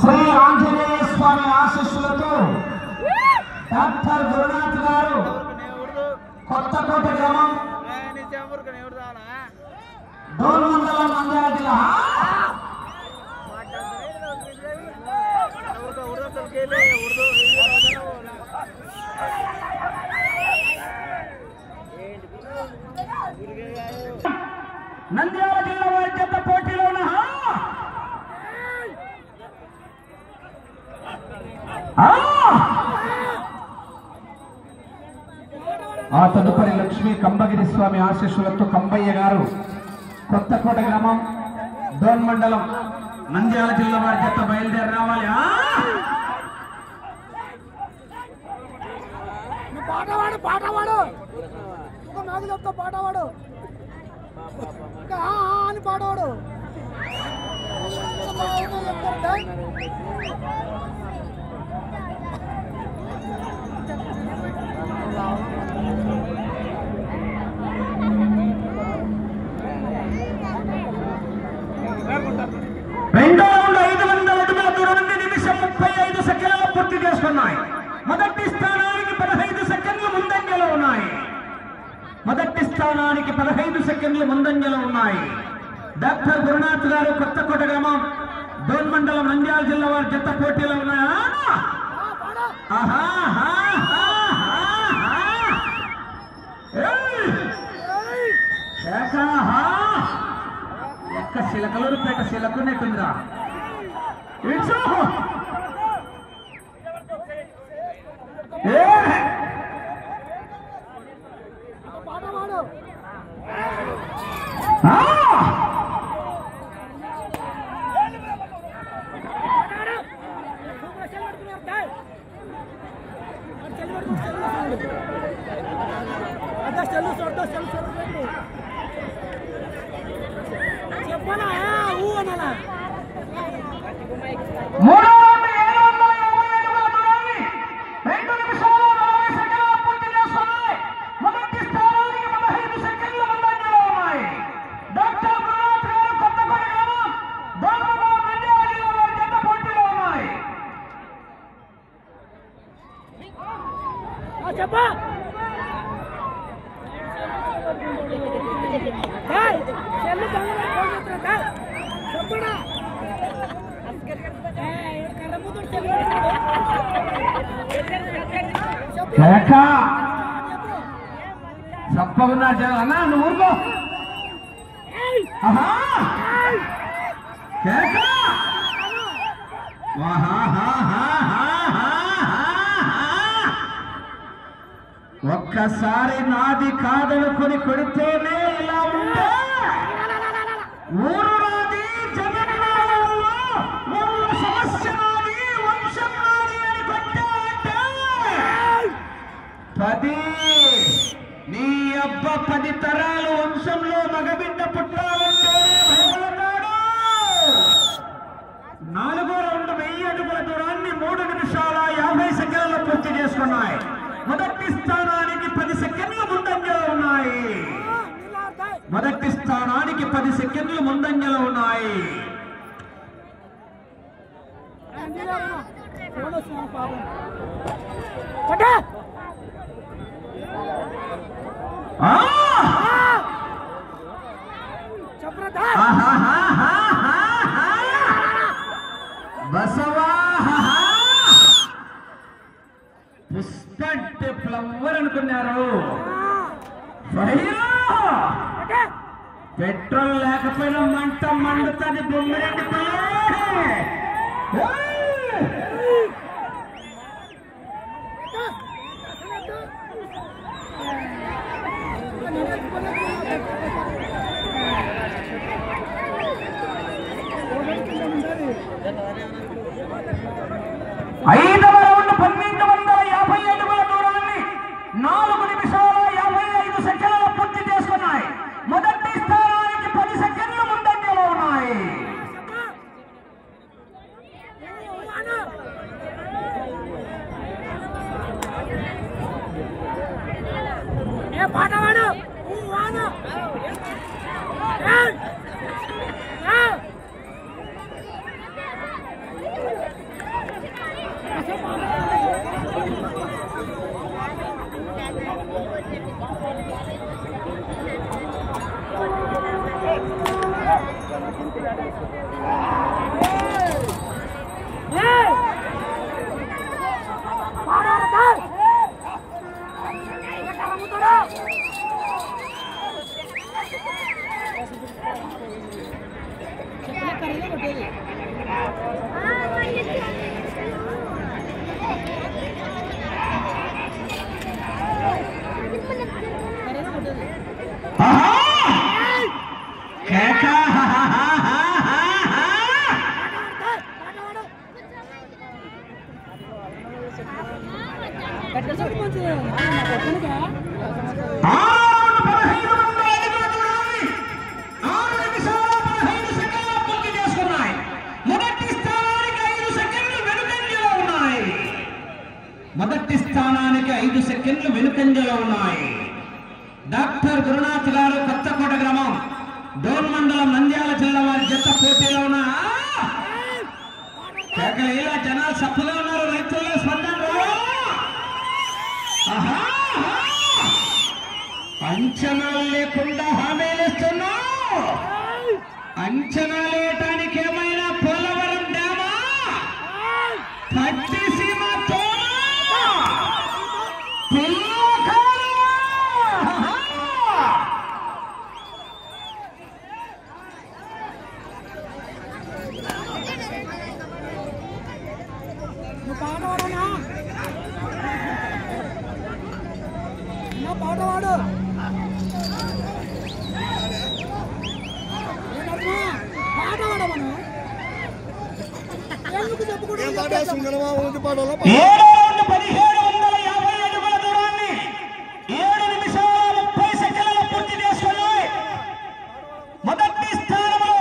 శ్రీ ఆంజనేయ స్వామి ఆశీస్సులతో డాక్టర్ గురునాథ్ గారు కొత్తకోట గ్రామం డోన్ మండలం నంద్యాల జిల్లా నంద్యాల జిల్లా వారి జత పోటీలో ఉన్న ఆ తదుపరి లక్ష్మీ కంబగిరి స్వామి ఆశీస్సులతో కంబయ్య గారు కొత్తకోట గ్రామం డోన్ మండలం నంద్యాల జిల్లా వారి జత బయలుదేరి రావాలి. పాటవాడు పాటవాడు ఒక మ్యాచ్ చెప్తా పాటవాడు అని పాడవాడు రెండో రౌండ్ 500 అడుగుల దూరం నుండి నిమిషం 35 సెకండ్లలో పూర్తి చేసుకున్నాయి. మొదటి స్థానానికి 15 సెకండ్లు ముందంజలో ఉన్నాయి. మొదటి స్థానానికి 15 సెకండ్లు ముందంజలో ఉన్నాయి. డాక్టర్ గురునాథ్ గారు కొత్తకోట గ్రామం డోన్ మండలం నంద్యాల జిల్లా వారి జత పోటీలో ఉన్నాయా? ఎక్క శిలకలూరుపేట శిలకున్నట్టుందిరా. పాటవాడు చెప్పనా ఊ అనాలా చెప్పా చెల్లు చెప్పడా చెప్పకున్నా అన్నా నువ్వు ఊరుకో. ఒక్కసారి నాది కాదనుకొని కొడితేనే ఇలా ఉంటే ఊరు నాది జగన్నాథంలో సమస్య నాది వంశం నాది అని కొట్టావంటే 10 నీ అబ్బ 10 తరాలు వంశంలో మగబిడ్డ పుట్టాలంటే భయపడతాడు. 4వ రౌండ్ 1000 అడుగుల దూరాన్ని 3 నిమిషాల 50 సెకండ్లలో పూర్తి చేసుకున్నాయి. మొదటి స్థానానికి 10 సెకండ్లు ముందంజలో ఉన్నాయి. మొదటి స్థానానికి 10 సెకండ్లు ముందంజలో ఉన్నాయి. బసవా పుష్పంటే ఫ్లవర్ అనుకున్నారు. పెట్రోల్ లేకపోయినా మంట మండుతుంది. బొమ్మిరెడ్డి ఐదవ రౌండ్ 1250 అడుగుల దూరాన్ని 4 నిమిషాల 55 సెకండ్లలో పూర్తి చేసుకున్నాయి. మొదటి స్థానానికి 10 సెకండ్లు ముందంజలో ఉన్నాయి. మొదటి స్థానానికి 5 సెకండ్లు వెనుకంజలో ఉన్నాయి. డాక్టర్ గురునాథ్ గారు కొత్తకోట గ్రామం డోన్ మండలం నంద్యాల జిల్లా వారి జత పోటీలో ఉన్న ఇలా జనాలు సప్పగా ఉన్నారు. రైతుల్లో స్పందన అంచనాలు లేకుండా హామీలిస్తున్నా. అంచనాలు వేయటానికి ఏమైనా పోలవరం డ్యామా పట్టిసీమ పాటవాడు ఎందుకు చెప్పుకుంటా 1750 అడుగుల దూరాన్ని 7 నిమిషాల 30 సెకండ్ల పూర్తి చేసుకున్నాయి. మొదటి స్థానంలో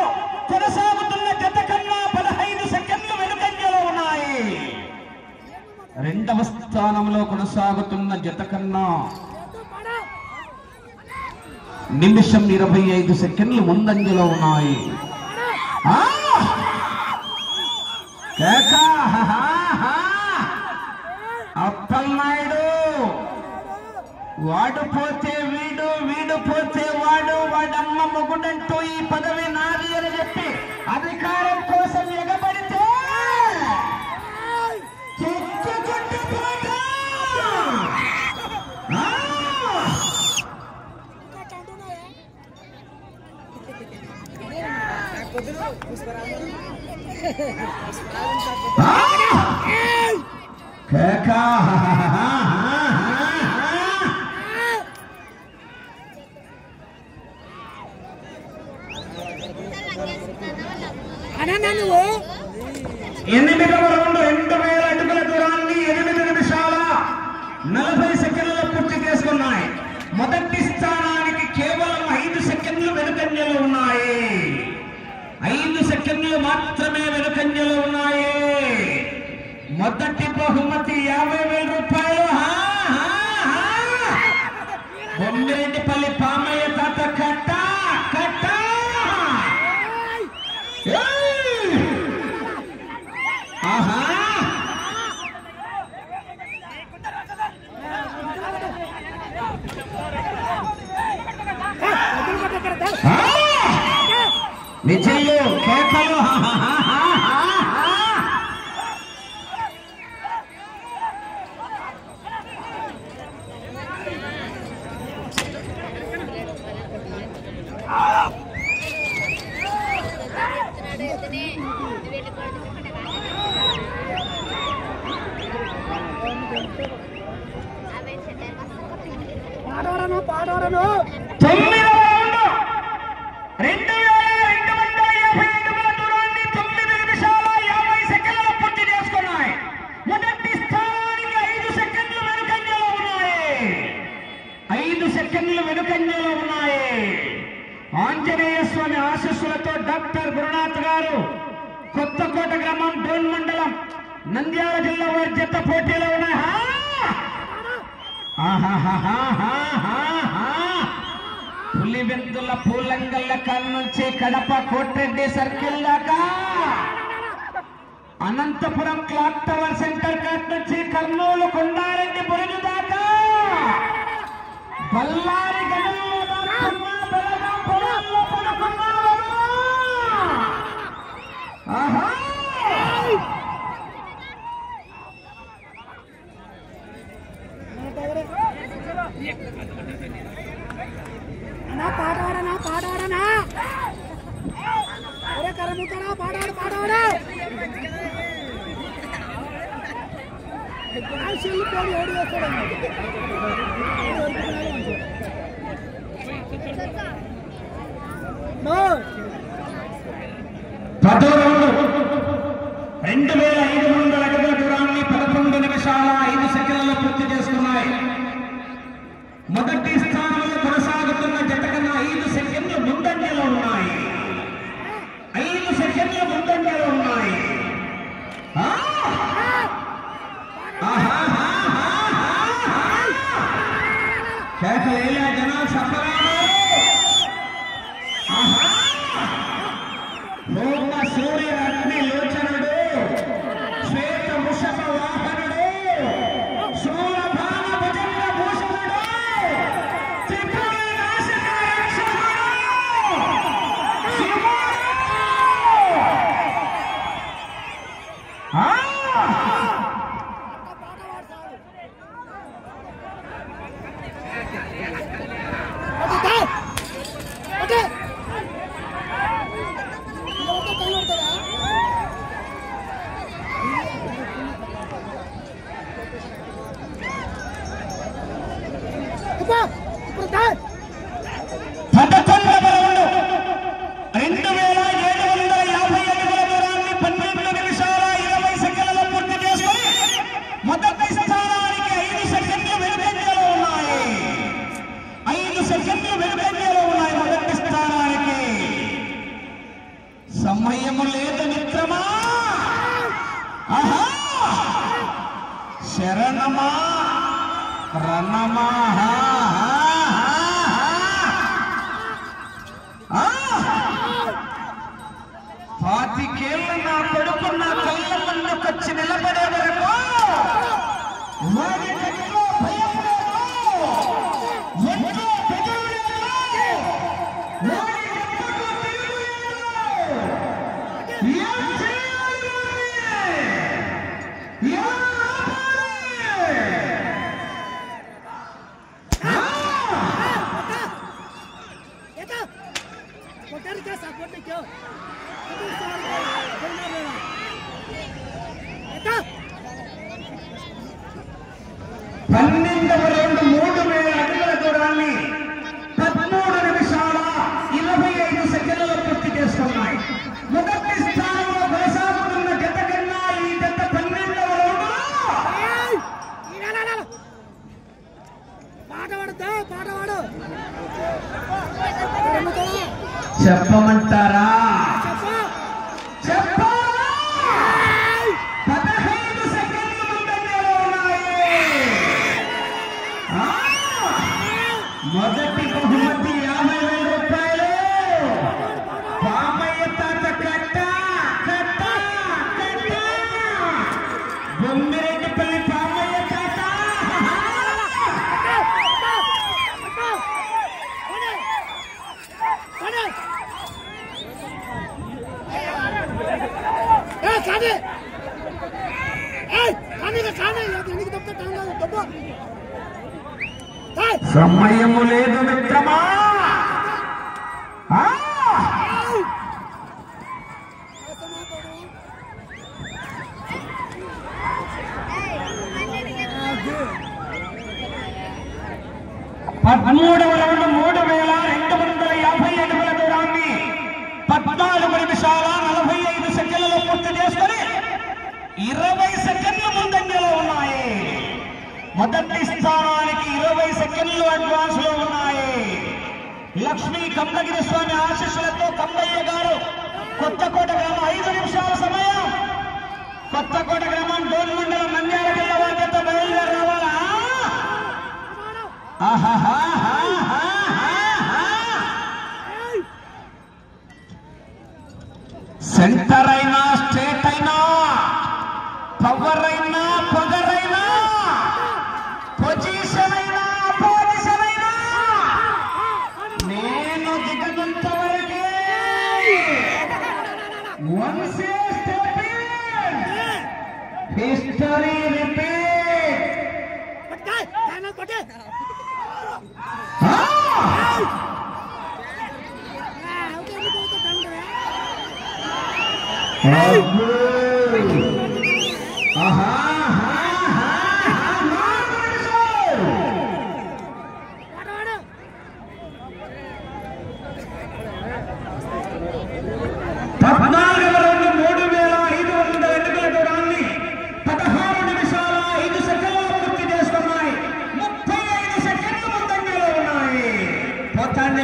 కొనసాగుతున్న జత కన్నా 15 సెకండ్లు వెనుకంజలో ఉన్నాయి. రెండవ స్థానంలో కొనసాగుతున్న జత కన్నా నిమిషం 25 సెకండ్లు ముందంజలో ఉన్నాయి. అప్పలనాయుడు వాడు పోతే వీడు, వీడు పోతే వాడు, వాడమ్మ మొగుడంటూ ఈ పదవి నాది అని చెప్పి అధికారం కోసం ఎగబడితే ఎనిమిదవ రౌండ్ 2000 అడుగుల దూరాన్ని 8 నిమిషాల 40 సెకండ్ల పూర్తి చేసుకున్నాయి. మొదటి స్థానానికి కేవలం 5 సెకండ్లు వెనుకంజలో ఉన్నాయి. 5 సెకండ్లు మాత్రమే వెనుకంజలో ఉన్నాయి. మొదటి బహుమతి 50,000 రూపాయలు. బొమ్మిరెడ్డిపల్లి పామయ్య తాత కట్ట కట్ట. ఆహా నిజంలో కేకలు. పాడవరను 9వ రౌండ్ 2250 అడుగుల దూరాన్ని 9 నిమిషాల 50 సెకండ్ల పూర్తి చేసుకున్నాయి. మొదటి స్థానానికి 5 సెకండ్లు వెనుకంజలో ఉన్నాయి. 5 సెకండ్లు వెనుకంజలో ఉన్నాయి. ఆంజనేయ స్వామి ఆశీస్సులతో డాక్టర్ గురునాథ్ గారు కొత్తకోట గ్రామం డోన్ మండలం నంద్యాల జిల్లా వారి జత పోటీలో ఉన్నాయి. పులివెందుల పూలంగల్ల కాల నుంచి కడప కోట్రెడ్డి సర్కిల్ దాకా, అనంతపురం క్లాక్ టవర్ సెంటర్ కాట్ నుంచి కర్నూలు కొండారెడ్డి బురుజు దాకా, బళ్ళారి గనుల్లో దాక్కున్న బెలగాం పొలాల్లో పడుకున్నారు. పూర్తి చేసుకున్నాయి. మొదటి స్థానంలో కొనసాగుతున్న జత కన్నా 5 సెకండ్లు ముందంజలో ఉన్నాయి. 5 సెకండ్లు ముందంజలో ఉన్నాయి. కేకలేలా జనాలు సఫరాలు. లోక సూర్య అగ్ని లోచనుడు, శ్వేత వృషభ వాహనుడు, శూలభాన భుజంగ భూషణుడు, త్రిపురి నాశక రక్షకుడు, శివుడు. సమయము లేదు మిత్రమా, శరణమా రణమా. పాతికేళ్ళు నా కొడుకు నా కళ్ళ ముందుకొచ్చి నిలబడే వరకు వారి కళ్ళలో భయం లేదు, ఎంతో బెదురు లేదు, వారి కళ్ళలో తిరుగు లేదు. ఏం చేయాలి? పన్నెండవ రౌండ్ 3000 అడుగుల దూరాన్ని 13 నిమిషాల 25 సెకండ్లలో పూర్తి చేస్తున్నాయి. మొదటి స్థానంలో కొనసాగుతున్న జత కన్నా ఈ జత 12వ రౌండ్లో చెప్పమంటారా? చెప్పాలా? 15 సెకండ్లు ముందంజలో ఉన్నాయి. మొదటి బహుమతి 50,000 రూపాయలు. పామయ్య తాత కట్ట కట్ట కట్ట, బొమ్మిరెడ్డిపల్లి పామయ్య తాత. సమయము లేదు మిత్రమా. పదమూడవ రౌండ్ 3250 అడుగుల దూరాన్ని 14 నిమిషాల 45 సెకండ్లలో పూర్తి చేసుకొని 20 సెకండ్లు ముందంజలో ఉన్నాయి. మొదటి స్థానానికి 20 సెకండ్లు అడ్వాన్స్ లో ఉన్నాయి. లక్ష్మీ కమలగిరి స్వామి ఆశీస్సులతో కమ్మయ్య గారు కొత్తకోట గ్రామం 5 నిమిషాల సమయం. కొత్తకోట గ్రామం డోన్ మండలం నంద్యాల జిల్లా వారితో బయలుదేరి రావాలా? సెంటర్ అయినా స్టేట్ అయినా పవర్ అయినా పొగరైనా పొజిషన్ అయినా పొజిషన్ అయినా నేను దిగనంత వరకే. Once A step in, history repeat.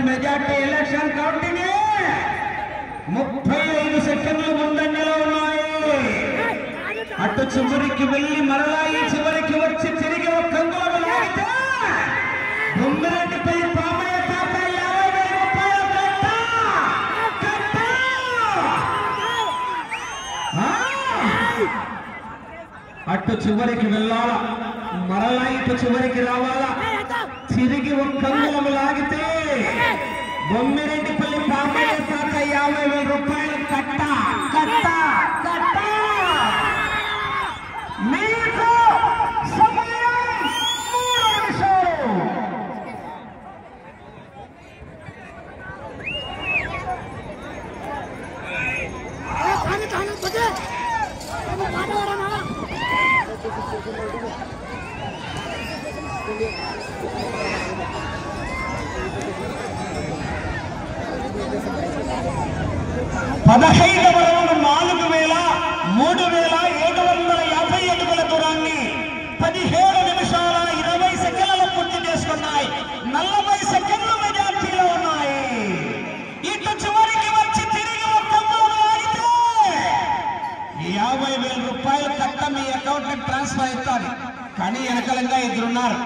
Majority election counting 35 సెకండ్లు ముందంజలో ఉన్నాయి. అటు చివరికి వెళ్ళి మరలా ఈ చివరికి వచ్చి తిరిగి ఒక కంగులు లాగితే బొమ్మిరెడ్డిపై పామయ్య తాత 50,000 రూపాయల కట్ట. అటు చివరికి వెళ్ళాలా మరలా ఇటు చివరికి రావాలా తిరిగి ఒక కంగులు లాగితే బొమ్మిరెడ్డిపల్లి పామయ్య తాత 50,000 రూపాయలు కట్ట కట్ట కట్ట. మీకు సమయం 3 నిమిషాలు. పదహైదవ రౌండ్ 4,3,750 అడుగుల దూరాన్ని 17 నిమిషాల 20 సెకండ్లలో పూర్తి చేసుకున్నాయి. 40 సెకండ్లు మెజార్టీలో ఉన్నాయి. ఇటు చివరికి వచ్చి తిరిగి ఒక్క అయితే 50,000 రూపాయలు కట్ట మీ అకౌంట్ కి ట్రాన్స్ఫర్ అవుతారు. కానీ వెనకలంగా ఎదురున్నారు.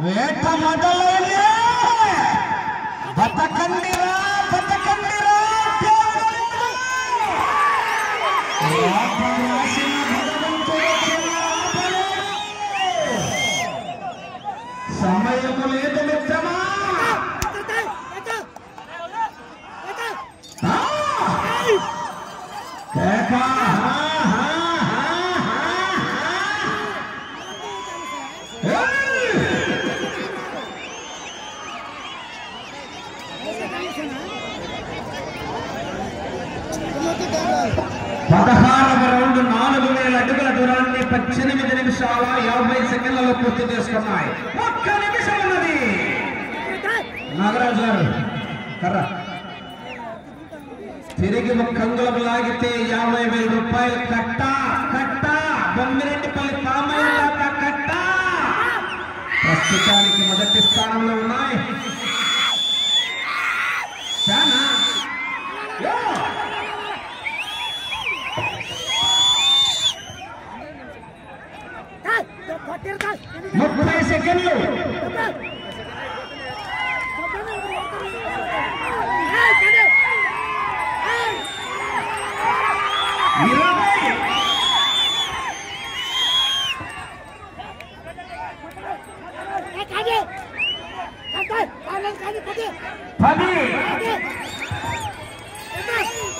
వేట మొదలైంది. బతకండిరా బతకండిరా సమయము లేదు మిత్రమా. పదహారవ రౌండ్ 4,000 అడుగుల దూరాన్ని 18 నిమిషాల 50 సెకండ్లలో పూర్తి చేసుకున్నాయి. 1 నిమిషం ఉన్నది. నాగరాజు గారు కర్ర తిరిగి ఒక అంగుళం లాగితే 50,000 రూపాయలు కట్ట కట్ట. బొమ్మిరెడ్డిపల్లి పామయ్య తాత కట్ట. ప్రస్తుతానికి మొదటి స్థానంలో ఉన్నాయి. చాలా 30 సెకండ్లు. 10